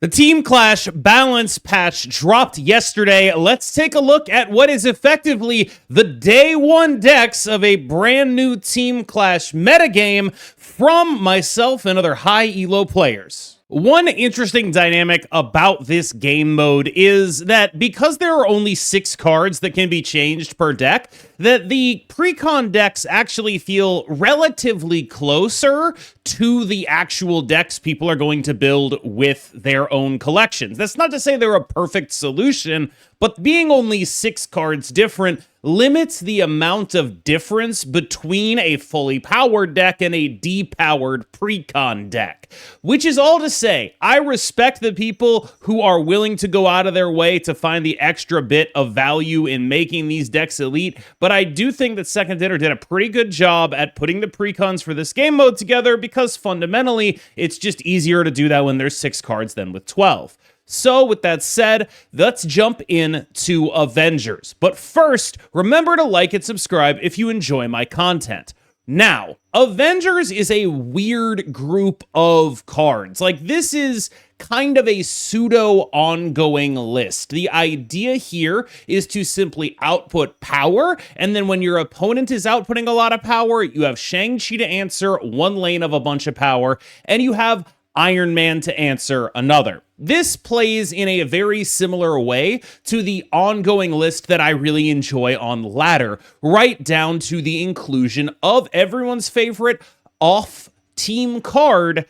The Team Clash balance patch dropped yesterday. Let's take a look at what is effectively the day one decks of a brand new Team Clash metagame from myself and other high elo players. One interesting dynamic about this game mode is that because there are only 6 cards that can be changed per deck, that the pre-con decks actually feel relatively closer to the actual decks people are going to build with their own collections. That's not to say they're a perfect solution, but being only 6 cards different limits the amount of difference between a fully powered deck and a depowered pre-con deck. Which is all to say, I respect the people who are willing to go out of their way to find the extra bit of value in making these decks elite, but I do think that Second Dinner did a pretty good job at putting the pre-cons for this game mode together because fundamentally, it's just easier to do that when there's 6 cards than with 12. So with that said, let's jump into Avengers. But first, remember to like and subscribe if you enjoy my content. Now, Avengers is a weird group of cards. Like, this is kind of a pseudo-ongoing list. The idea here is to simply output power, and then when your opponent is outputting a lot of power, you have Shang-Chi to answer one lane of a bunch of power, and you have Iron Man to answer another. This plays in a very similar way to the ongoing list that I really enjoy on Ladder, right down to the inclusion of everyone's favorite off-team card,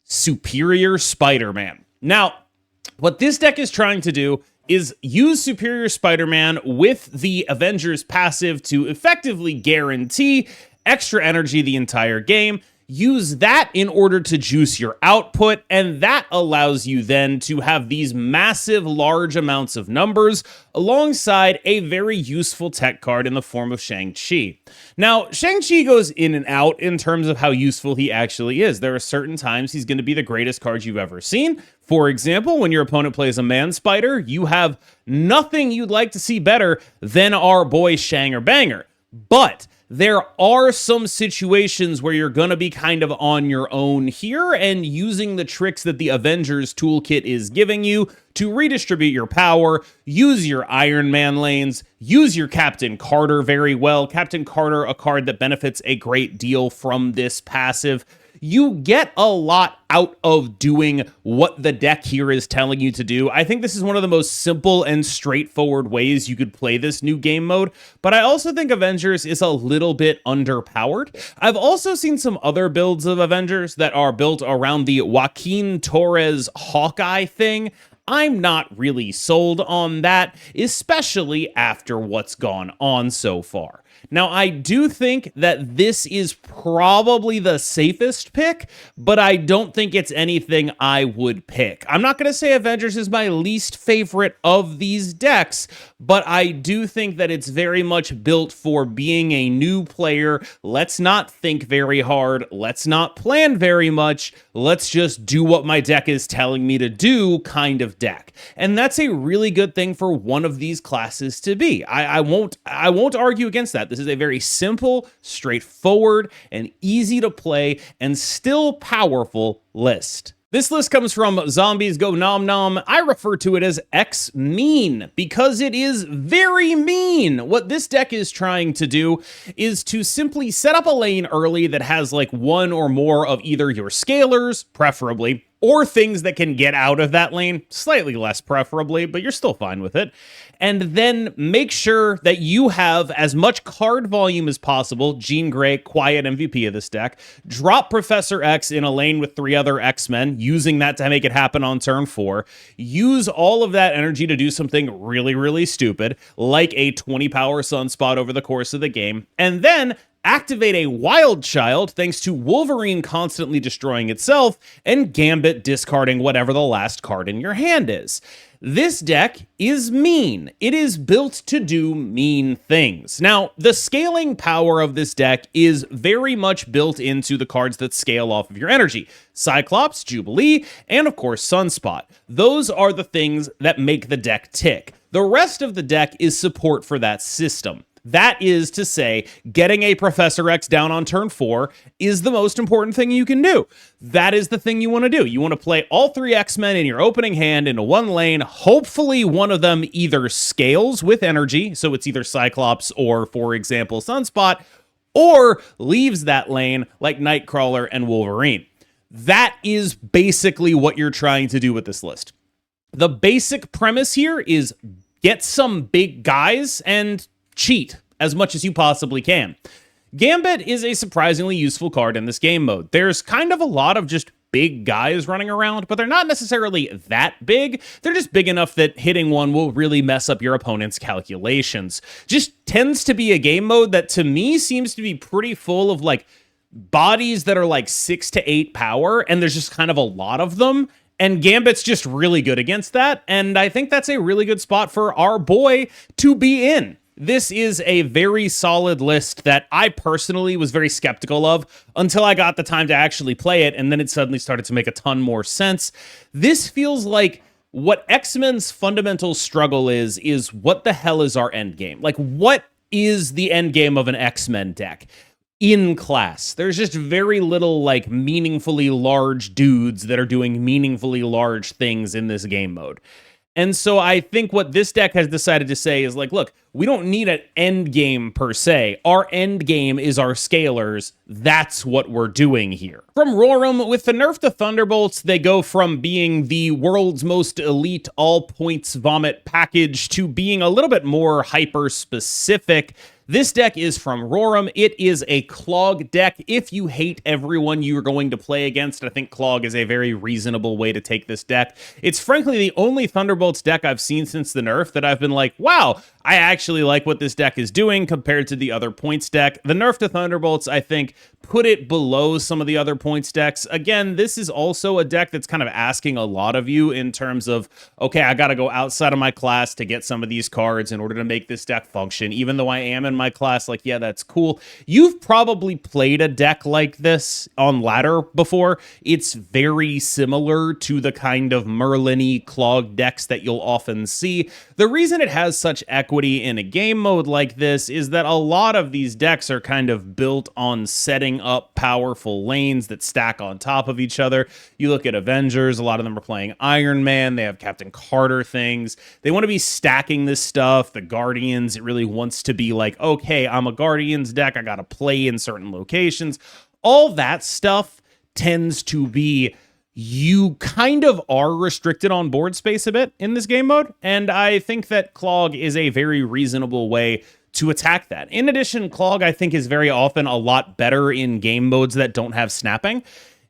Superior Spider-Man. Now, what this deck is trying to do is use Superior Spider-Man with the Avengers passive to effectively guarantee extra energy the entire game. Use that in order to juice your output, and that allows you then to have these massive, large amounts of numbers alongside a very useful tech card in the form of Shang-Chi. Now, Shang-Chi goes in and out in terms of how useful he actually is. There are certain times he's going to be the greatest card you've ever seen. For example, when your opponent plays a Man-Spider, you have nothing you'd like to see better than our boy Shanger Banger. But there are some situations where you're going to be kind of on your own here and using the tricks that the Avengers toolkit is giving you to redistribute your power, use your Iron Man lanes, use your Captain Carter very well. Captain Carter, a card that benefits a great deal from this passive. You get a lot out of doing what the deck here is telling you to do. I think this is one of the most simple and straightforward ways you could play this new game mode, but I also think Avengers is a little bit underpowered. I've also seen some other builds of Avengers that are built around the Joaquin Torres Hawkeye thing. I'm not really sold on that, especially after what's gone on so far. Now, I do think that this is probably the safest pick, but I don't think it's anything I would pick. I'm not going to say Avengers is my least favorite of these decks, but I do think that it's very much built for being a new player. Let's not think very hard. Let's not plan very much. Let's just do what my deck is telling me to do kind of deck. And that's a really good thing for one of these classes to be. I won't argue against that. This is a very simple, straightforward, and easy to play and still powerful list. This list comes from Zombies Go Nom Nom. I refer to it as X Mean because it is very mean. What this deck is trying to do is to simply set up a lane early that has like one or more of either your scalers, preferably, or things that can get out of that lane, slightly less preferably, but you're still fine with it. And then make sure that you have as much card volume as possible. Jean Grey, quiet MVP of this deck. Drop Professor X in a lane with 3 other X-Men, using that to make it happen on turn 4. Use all of that energy to do something really, really stupid, like a 20 power Sunspot over the course of the game. And then activate a Wild Child thanks to Wolverine constantly destroying itself and Gambit discarding whatever the last card in your hand is. This deck is mean. It is built to do mean things. Now, the scaling power of this deck is very much built into the cards that scale off of your energy. Cyclops, Jubilee, and of course Sunspot. Those are the things that make the deck tick. The rest of the deck is support for that system. That is to say, getting a Professor X down on turn 4 is the most important thing you can do. That is the thing you want to do. You want to play all 3 X-Men in your opening hand into one lane. Hopefully one of them either scales with energy, so it's either Cyclops or, for example, Sunspot, or leaves that lane like Nightcrawler and Wolverine. That is basically what you're trying to do with this list. The basic premise here is get some big guys and cheat as much as you possibly can. Gambit is a surprisingly useful card in this game mode. There's kind of a lot of just big guys running around, but they're not necessarily that big. They're just big enough that hitting one will really mess up your opponent's calculations. Just tends to be a game mode that to me seems to be pretty full of like bodies that are like 6 to 8 power, and there's just kind of a lot of them. And Gambit's just really good against that, and I think that's a really good spot for our boy to be in. This is a very solid list that I personally was very skeptical of until I got the time to actually play it, and then it suddenly started to make a ton more sense. This feels like what X-Men's fundamental struggle is what the hell is our end game? Like, what is the end game of an X-Men deck? In class, there's just very little like meaningfully large dudes that are doing meaningfully large things in this game mode. And so I think what this deck has decided to say is like, look, we don't need an end game per se. Our end game is our scalars. That's what we're doing here. From Roram, with the nerf to Thunderbolts, they go from being the world's most elite all points vomit package to being a little bit more hyper specific. This deck is from Roram. It is a Clog deck. If you hate everyone you're going to play against, I think Clog is a very reasonable way to take this deck. It's frankly the only Thunderbolts deck I've seen since the nerf that I've been like, wow, I actually like what this deck is doing compared to the other points deck. The nerf to Thunderbolts, I think, put it below some of the other points decks. Again, this is also a deck that's kind of asking a lot of you in terms of, okay, I got to go outside of my class to get some of these cards in order to make this deck function. Even though I am in my class, like, yeah, that's cool. You've probably played a deck like this on ladder before. It's very similar to the kind of Merlin-y Clog decks that you'll often see. The reason it has such equity in a game mode like this is that a lot of these decks are kind of built on setting up powerful lanes that stack on top of each other. You look at Avengers, a lot of them are playing Iron Man, they have Captain Carter things. They want to be stacking this stuff. The Guardians, it really wants to be like, okay, I'm a Guardians deck, I gotta play in certain locations. All that stuff tends to be, you kind of are restricted on board space a bit in this game mode, and I think that Clog is a very reasonable way to attack that. In addition, Clog, I think, is very often a lot better in game modes that don't have snapping.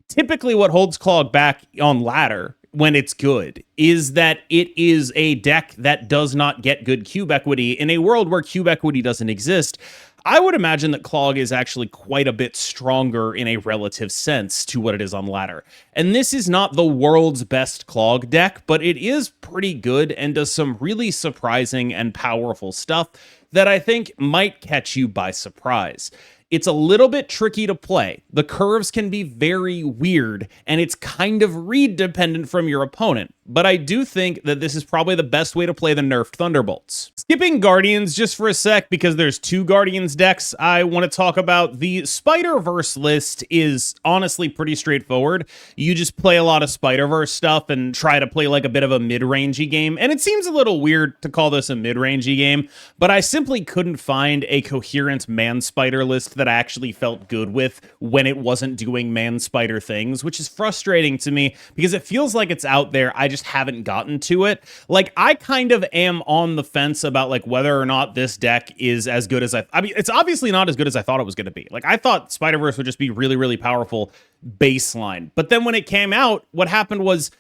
Typically, what holds Clog back on ladder when it's good is that it is a deck that does not get good cube equity. In a world where cube equity doesn't exist, I would imagine that Clog is actually quite a bit stronger in a relative sense to what it is on ladder. And this is not the world's best Clog deck, but it is pretty good and does some really surprising and powerful stuff that I think might catch you by surprise. It's a little bit tricky to play. The curves can be very weird, and it's kind of read dependent from your opponent. But I do think that this is probably the best way to play the nerfed Thunderbolts. Skipping Guardians just for a sec, because there's 2 Guardians decks I want to talk about. The Spiderverse list is honestly pretty straightforward. You just play a lot of Spiderverse stuff and try to play like a bit of a mid-rangey game. And it seems a little weird to call this a mid-rangey game, but I simply couldn't find a coherent Man-Spider list that I actually felt good with when it wasn't doing Man-Spider things, which is frustrating to me because it feels like it's out there. I just haven't gotten to it. Like, I kind of am on the fence about like whether or not this deck is as good as I mean, it's obviously not as good as I thought it was going to be. Like, I thought Spider-Verse would just be really, really powerful baseline. But then when it came out, what happened was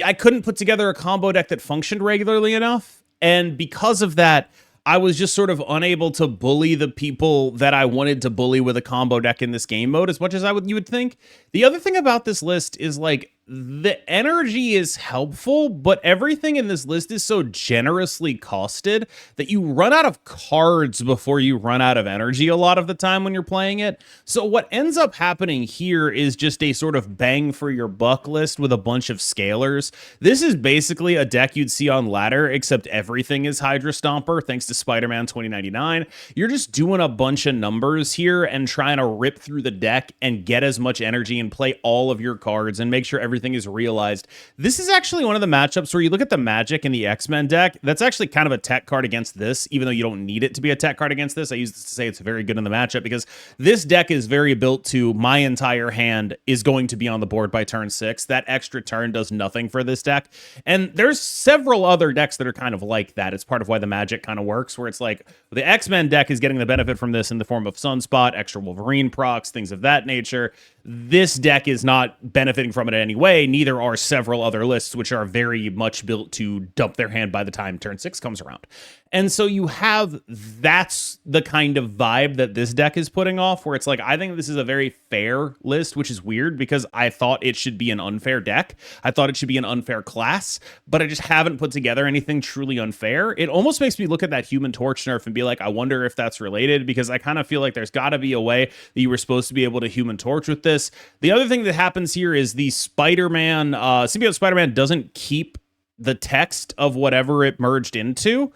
I couldn't put together a combo deck that functioned regularly enough. And because of that, I was just sort of unable to bully the people that I wanted to bully with a combo deck in this game mode as much as you would think. The other thing about this list is like the energy is helpful, but everything in this list is so generously costed that you run out of cards before you run out of energy a lot of the time when you're playing it. So what ends up happening here is just a sort of bang for your buck list with a bunch of scalers. This is basically a deck you'd see on ladder, except everything is Hydra Stomper, thanks to Spider-Man 2099. You're just doing a bunch of numbers here and trying to rip through the deck and get as much energy and play all of your cards and make sure everything is realized. This is actually one of the matchups where you look at the Magic and the X-Men deck. That's actually kind of a tech card against this, even though you don't need it to be a tech card against this. I use this to say it's very good in the matchup because this deck is very built to my entire hand is going to be on the board by turn 6. That extra turn does nothing for this deck. And there's several other decks that are kind of like that. It's part of why the Magic kind of works, where it's like the X-Men deck is getting the benefit from this in the form of Sunspot, extra Wolverine procs, things of that nature. This deck is not benefiting from it in any way. Neither are several other lists, which are very much built to dump their hand by the time turn 6 comes around. And so you have, that's the kind of vibe that this deck is putting off, where it's like, I think this is a very fair list, which is weird because I thought it should be an unfair deck. I thought it should be an unfair class, but I just haven't put together anything truly unfair. It almost makes me look at that Human Torch nerf and be like, I wonder if that's related, because I kind of feel like there's got to be a way that you were supposed to be able to Human Torch with this. The other thing that happens here is the Spider-Man, Symbiote Spider-Man doesn't keep the text of whatever it merged into.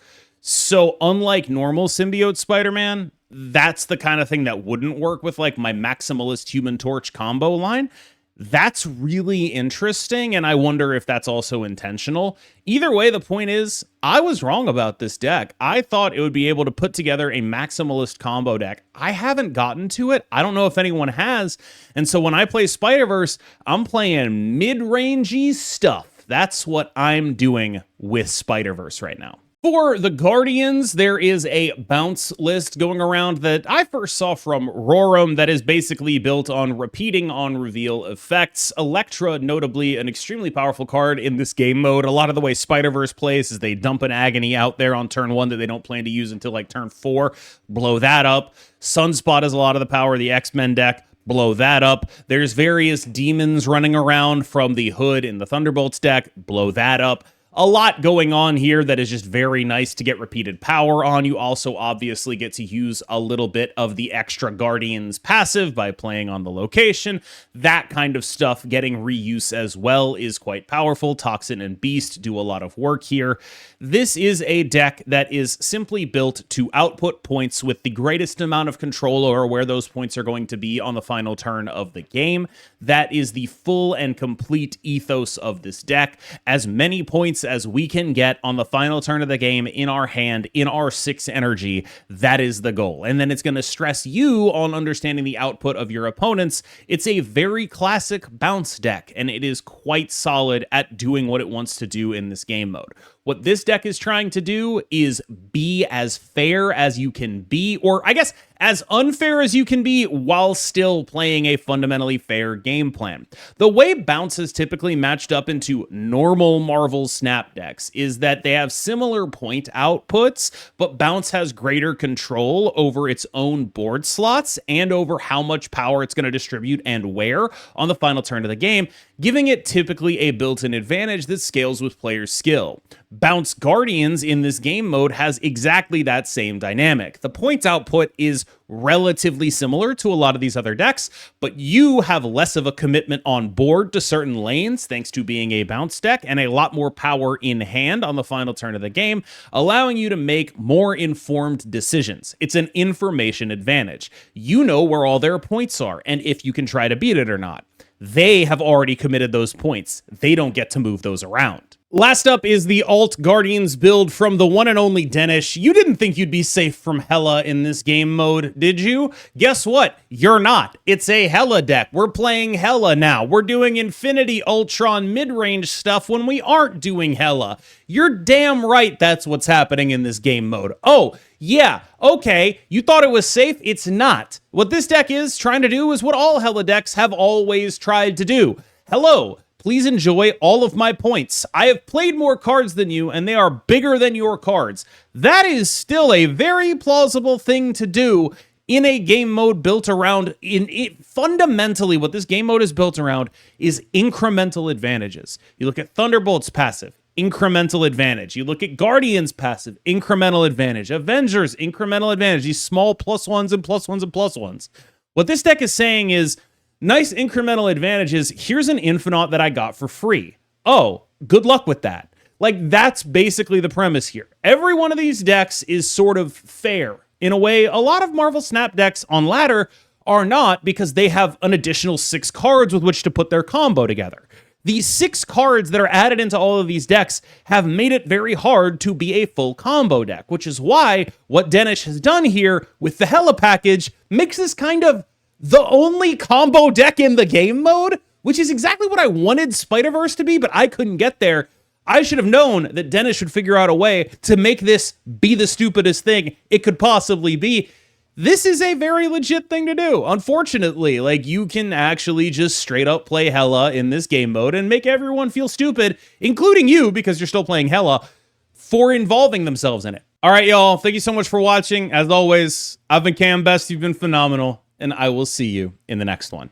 So unlike normal Symbiote Spider-Man, that's the kind of thing that wouldn't work with like my Maximalist Human Torch combo line. That's really interesting, and I wonder if that's also intentional. Either way, the point is, I was wrong about this deck. I thought it would be able to put together a Maximalist combo deck. I haven't gotten to it. I don't know if anyone has. And so when I play Spiderverse, I'm playing mid-rangey stuff. That's what I'm doing with Spiderverse right now. For the Guardians, there is a bounce list going around that I first saw from Roram that is basically built on repeating on reveal effects. Elektra, notably an extremely powerful card in this game mode. A lot of the way Spider-Verse plays is they dump an Agony out there on turn 1 that they don't plan to use until like turn 4. Blow that up. Sunspot has a lot of the power of the X-Men deck. Blow that up. There's various demons running around from the Hood in the Thunderbolts deck. Blow that up. A lot going on here that is just very nice to get repeated power on. You also obviously get to use a little bit of the extra Guardians passive by playing on the location. That kind of stuff, getting reuse as well, is quite powerful. Toxin and Beast do a lot of work here. This is a deck that is simply built to output points with the greatest amount of control over where those points are going to be on the final turn of the game. That is the full and complete ethos of this deck. As many points as we can get on the final turn of the game in our hand, in our 6 energy, that is the goal. And then it's going to stress you on understanding the output of your opponents. It's a very classic bounce deck, and it is quite solid at doing what it wants to do in this game mode. What this deck is trying to do is be as fair as you can be, or I guess as unfair as you can be while still playing a fundamentally fair game plan. The way Bounce is typically matched up into normal Marvel Snap decks is that they have similar point outputs, but Bounce has greater control over its own board slots and over how much power it's going to distribute and where on the final turn of the game, giving it typically a built-in advantage that scales with players' skill. Bounce Guardians in this game mode has exactly that same dynamic. The points output is relatively similar to a lot of these other decks, but you have less of a commitment on board to certain lanes thanks to being a bounce deck and a lot more power in hand on the final turn of the game, allowing you to make more informed decisions. It's an information advantage. You know where all their points are and if you can try to beat it or not. They have already committed those points. They don't get to move those around. Last up is the Alt Guardians build from the one and only Denish. You didn't think you'd be safe from Hela in this game mode, did you? Guess what? You're not. It's a Hela deck. We're playing Hela now. We're doing Infinity Ultron mid-range stuff when we aren't doing Hela. You're damn right that's what's happening in this game mode. Oh, yeah, okay, you thought it was safe? It's not. What this deck is trying to do is what all Hela decks have always tried to do. Hello. Please enjoy all of my points. I have played more cards than you, and they are bigger than your cards. That is still a very plausible thing to do in a game mode built around, fundamentally what this game mode is built around is incremental advantages. You look at Thunderbolts passive, incremental advantage. You look at Guardians passive, incremental advantage. Avengers, incremental advantage. These small +1s and +1s and +1s. What this deck is saying is, nice incremental advantages. Here's an Infinite that I got for free. Oh, good luck with that. Like, that's basically the premise here. Every one of these decks is sort of fair. In a way, a lot of Marvel Snap decks on ladder are not, because they have an additional 6 cards with which to put their combo together. These 6 cards that are added into all of these decks have made it very hard to be a full combo deck, which is why what Denish has done here with the Hela package makes this kind of the only combo deck in the game mode, which is exactly what I wanted Spiderverse to be, but I couldn't get there. I should have known that Denish would figure out a way to make this be the stupidest thing it could possibly be. This is a very legit thing to do. Unfortunately, like, you can actually just straight up play Hela in this game mode and make everyone feel stupid, including you, because you're still playing Hela, for involving themselves in it. All right, y'all. Thank you so much for watching. As always, I've been KMBest. You've been phenomenal, and I will see you in the next one.